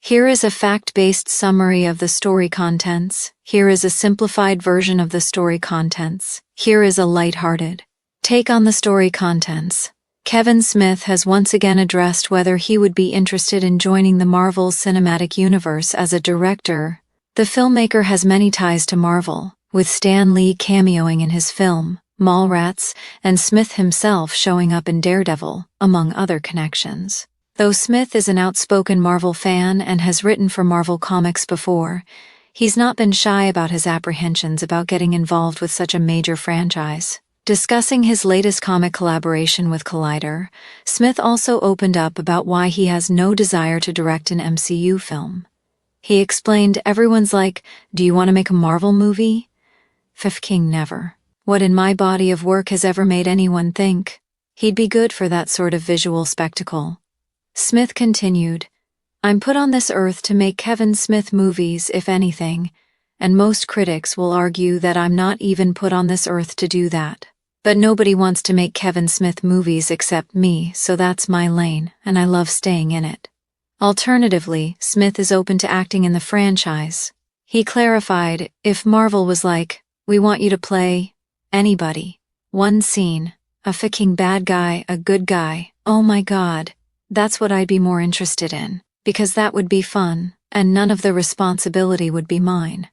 Here is a fact-based summary of the story contents. Here is a simplified version of the story contents. Here is a lighthearted take on the story contents. Kevin Smith has once again addressed whether he would be interested in joining the Marvel Cinematic Universe as a director. The filmmaker has many ties to Marvel, with Stan Lee cameoing in his film, Mallrats, and Smith himself showing up in Daredevil, among other connections. Though Smith is an outspoken Marvel fan and has written for Marvel Comics before, he's not been shy about his apprehensions about getting involved with such a major franchise. Discussing his latest comic collaboration with Collider, Smith also opened up about why he has no desire to direct an MCU film. He explained, "Everyone's like, do you want to make a Marvel movie? King never. What in my body of work has ever made anyone think he'd be good for that sort of visual spectacle?" Smith continued, "I'm put on this earth to make Kevin Smith movies, if anything, and most critics will argue that I'm not even put on this earth to do that. But nobody wants to make Kevin Smith movies except me, so that's my lane, and I love staying in it." Alternatively, Smith is open to acting in the franchise. He clarified, "If Marvel was like, we want you to play anybody, one scene, a fucking bad guy, a good guy, oh my god, that's what I'd be more interested in, because that would be fun, and none of the responsibility would be mine."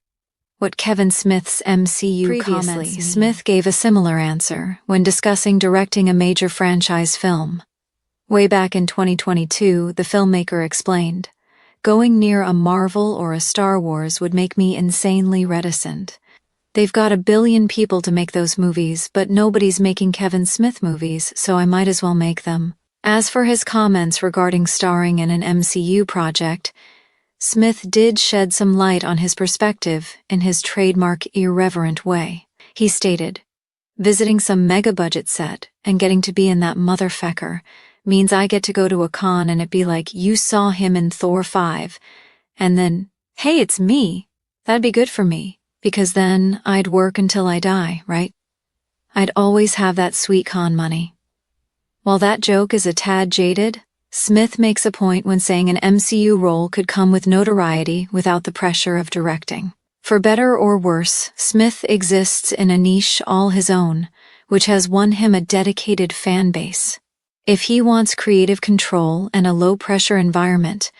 What Kevin Smith's MCU comments. Smith gave a similar answer when discussing directing a major franchise film. Way back in 2022, the filmmaker explained, "Going near a Marvel or a Star Wars would make me insanely reticent. They've got 1 billion people to make those movies, but nobody's making Kevin Smith movies, so I might as well make them." As for his comments regarding starring in an MCU project, Smith did shed some light on his perspective in his trademark irreverent way. He stated, "Visiting some mega-budget set and getting to be in that motherfucker means I get to go to a con and it be like, you saw him in Thor 5, and then, hey, it's me. That'd be good for me, because then I'd work until I die, right? I'd always have that sweet con money." While that joke is a tad jaded, Smith makes a point when saying an MCU role could come with notoriety without the pressure of directing. For better or worse, Smith exists in a niche all his own, which has won him a dedicated fan base. If he wants creative control and a low-pressure environment,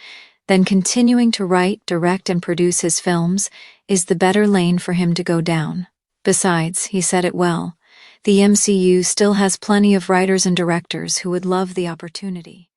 then continuing to write, direct, and produce his films is the better lane for him to go down. Besides, he said it well, the MCU still has plenty of writers and directors who would love the opportunity.